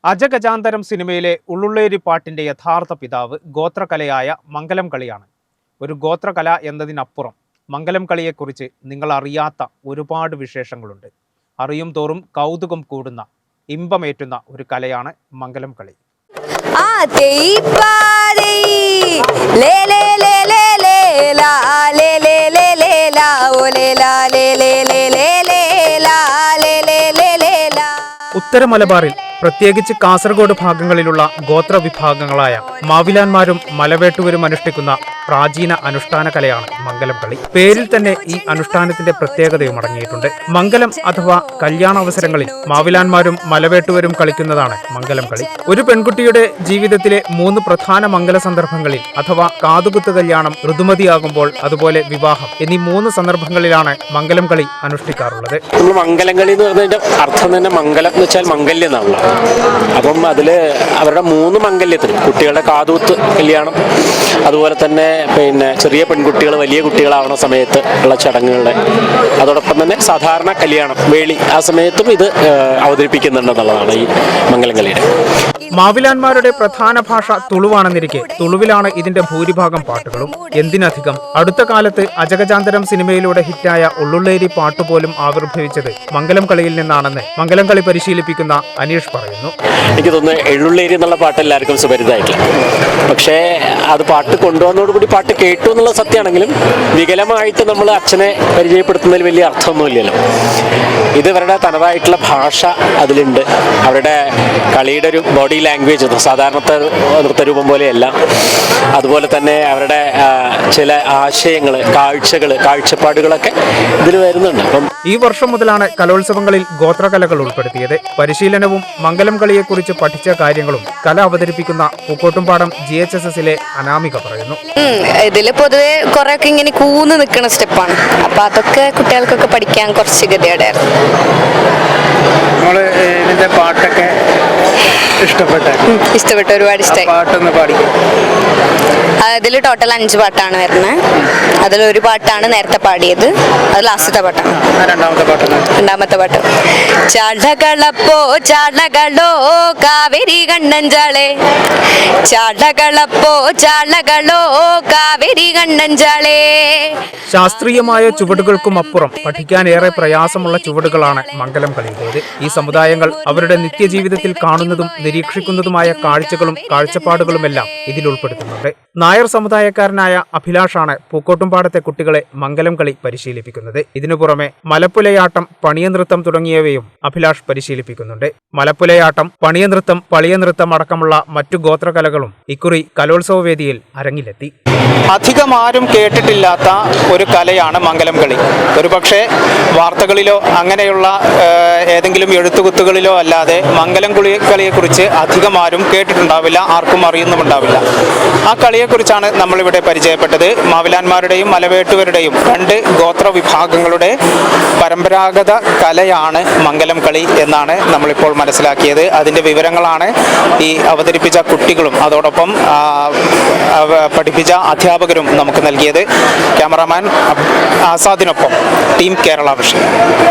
അജഗജാന്തരം സിനിമയിലെ ഉള്ളുള്ളേരി പാട്ടിൻ്റെ യഥാർത്ഥ പിതാവ് ഗോത്രകലയായ മംഗലം കളിയാണ്. ഒരു ഗോത്രകല എന്നതിനപ്പുറം മംഗലം കളിയെക്കുറിച്ച് നിങ്ങൾ അറിയാത്ത ഒരുപാട് വിശേഷങ്ങളുണ്ട്. അറിയും തോറും കൗതുകം കൂടുന്ന ഇമ്പമേറ്റുന്ന ഒരു കലയാണ് മംഗലം കളി. ഉത്തര മലബാറിൽ പ്രത്യേകിച്ച് കാസർഗോഡ് ഭാഗങ്ങളിലുള്ള ഗോത്ര വിഭാഗങ്ങളായ മാവിലാന്മാരും മലവേട്ടുവരും അനുഷ്ഠിക്കുന്ന പ്രാചീന അനുഷ്ഠാന കലയാണ് മംഗലം കളി. പേരിൽ തന്നെ ഈ അനുഷ്ഠാനത്തിന്റെ പ്രത്യേകതയും അടങ്ങിയിട്ടുണ്ട്. മംഗലം അഥവാ കല്യാണ അവസരങ്ങളിൽ മാവിലാന്മാരും മലവേട്ടുവരും കളിക്കുന്നതാണ് മംഗലം കളി. ഒരു പെൺകുട്ടിയുടെ ജീവിതത്തിലെ 3 പ്രധാന മംഗല സന്ദർഭങ്ങളിൽ അഥവാ കാതുകുത്ത് കല്യാണം, ഋതുമതിയാകുമ്പോൾ, അതുപോലെ വിവാഹം എന്നീ 3 സന്ദർഭങ്ങളിലാണ് മംഗലം കളി അനുഷ്ഠിക്കാറുള്ളത്. മംഗലം കളി എന്ന് പറഞ്ഞതിന്റെ അർത്ഥം തന്നെ മംഗലം എന്ന് വെച്ചാൽ മംഗല്യം എന്നാണല്ലോ. അപ്പം അതില് അവരുടെ 3 മംഗല്യത്തിന് കുട്ടികളുടെ കാതുകുത്ത് കല്യാണം, അതുപോലെ തന്നെ ചെറിയ പെൺകുട്ടികൾ വലിയ കുട്ടികളാവുന്ന സമയത്ത് ഉള്ള ചടങ്ങുകളുടെ, അതോടൊപ്പം തന്നെ സാധാരണ കല്യാണം വേളി, ആ സമയത്തും ഇത് അവതരിപ്പിക്കുന്നുണ്ടെന്നുള്ളതാണ് ഈ മംഗലം കളിയുടെ. മാവിലാന്മാരുടെ പ്രധാന ഭാഷ തുളുവാണെന്നിരിക്കെ തുളുവിലാണ് ഇതിന്റെ ഭൂരിഭാഗം പാട്ടുകളും. എന്തിനധികം അടുത്ത കാലത്ത് അജഗജാന്തരം സിനിമയിലൂടെ ഹിറ്റായ ഉള്ളുള്ളേരി പാട്ടുപോലും ആവിർഭവിച്ചത് മംഗലം കളിയിൽ നിന്നാണെന്ന് മംഗലം കളി പരിശീലിപ്പിക്കുന്ന അനീഷ് പറയുന്നു. എനിക്ക് തോന്നുന്നു എള്ളുള്ളേരി എന്നുള്ള പാട്ട് എല്ലാവർക്കും സുപരിചിതമായിട്ടില്ല. പക്ഷേ അത് പാട്ട് കൊണ്ടുവന്നതോടുകൂടി പാട്ട് കേട്ടു എന്നുള്ള സത്യമാണെങ്കിലും വികലമായിട്ട് നമ്മൾ അച്ഛനെ പരിചയപ്പെടുത്തുന്നതിൽ വലിയ അർത്ഥമൊന്നുമില്ലല്ലോ. ഇത് ഇവരുടെ തനതായിട്ടുള്ള ഭാഷ അതിലുണ്ട്. അവരുടെ കളിയുടെ ഒരു ബോഡി ലാംഗ്വേജ് സാധാരണത്തെ നൃത്തരൂപം പോലെയല്ല. അതുപോലെ തന്നെ അവരുടെ ചില ആശയങ്ങൾ, കാഴ്ചപ്പാടുകളൊക്കെ ഇതിൽ വരുന്നുണ്ട്. അപ്പം ഈ വർഷം മുതലാണ് കലോത്സവങ്ങളിൽ ഗോത്രകലകൾ ഉൾപ്പെടുത്തിയത്. പരിശീലനവും മംഗലം കളിയെക്കുറിച്ച് പഠിച്ച കാര്യങ്ങളും കല അവതരിപ്പിക്കുന്ന പൂക്കോട്ടുംപാടം GHSSലെ അനാമിക പറയുന്നു. ഇതിൽ പൊതുവെ കുറെ ഒക്കെ ഇങ്ങനെ കൂന്ന് നിൽക്കുന്ന സ്റ്റെപ്പാണ്. അപ്പൊ അതൊക്കെ കുട്ടികൾക്കൊക്കെ പഠിക്കാൻ കുറച്ച് ഗതിയോടായിരുന്നു. ഇതിന്റെ പാട്ടൊക്കെ ഇഷ്ടപ്പെട്ടു, ഒരുപാട് ഇഷ്ടമായി. പാട്ടൊന്ന് പാടിക്കും. അതിൽ ടോട്ടൽ 5 പാട്ടാണ് വരുന്നത്. അതിലൊരു പാട്ടാണ് നേരത്തെ പാടിയത്, അത് ലാസ്റ്റത്തെ പാട്ടാണ്. രണ്ടാമത്തെ പാട്ട് ചാടകളപ്പോ ചാടകളോ കാവേരി കണ്ണഞ്ചാളെ, ചാടകളപ്പോ ചാടകളോ കാവേരി കണ്ണഞ്ചാളെ. ശാസ്ത്രീയമായ ചുവടുകൾക്കും അപ്പുറം പഠിക്കാൻ ഏറെ പ്രയാസമുള്ള ചുവടുകളാണ് മംഗലം കളിയുടേത്. ഈ സമുദായങ്ങൾ അവരുടെ നിത്യജീവിതത്തിൽ കാണുന്നതും നിരീക്ഷിക്കുന്നതുമായ കാഴ്ചകളും കാഴ്ചപ്പാടുകളുമെല്ലാം ഇതിൽ ഉൾപ്പെടുത്തുന്നുണ്ട്. നായർ സമുദായക്കാരനായ അഭിലാഷാണ് പൂക്കോട്ടുംപാടത്തെ കുട്ടികളെ മംഗലം കളി പരിശീലിപ്പിക്കുന്നത്. ഇതിനു പുറമെ മലപ്പുലയാട്ടം, പണിയനൃത്തം തുടങ്ങിയവയും അഭിലാഷ് പരിശീലിപ്പിക്കുന്നുണ്ട്. മലപ്പുലയാട്ടം, പണിയനൃത്തം, പളിയനൃത്തം അടക്കമുള്ള മറ്റു ഗോത്രകലകളും ഇക്കുറി കലോത്സവ വേദിയിൽ അരങ്ങിലെത്തി. അധികം ആരും കേട്ടിട്ടില്ലാത്ത ഒരു കലയാണ് മംഗലം കളി. ഒരുപക്ഷെ വാർത്തകളിലോ അങ്ങനെയുള്ള ഏതെങ്കിലും എഴുത്തുകുത്തുകളിലോ അല്ലാതെ മംഗലം കളിയെക്കുറിച്ച് അധികം ആരും കേട്ടിട്ടുണ്ടാവില്ല, ആർക്കും അറിയുന്നുമുണ്ടാവില്ല. ആ കളിയെക്കുറിച്ചാണ് നമ്മളിവിടെ പരിചയപ്പെട്ടത്. മാവിലാന്മാരുടെയും മലവേട്ടുവരുടെയും 2 ഗോത്ര വിഭാഗങ്ങളുടെ പരമ്പരാഗത കലയാണ് മംഗലം കളി എന്നാണ് നമ്മളിപ്പോൾ മനസ്സിലാക്കിയത്. അതിൻ്റെ വിവരങ്ങളാണ് ഈ അവതരിപ്പിച്ച കുട്ടികളും അതോടൊപ്പം പഠിപ്പിച്ച അധ്യാപകരും നമുക്ക് നൽകിയത്. ക്യാമറാമാൻ ആസാദിനൊപ്പം ടീം കേരള വിഷൻ.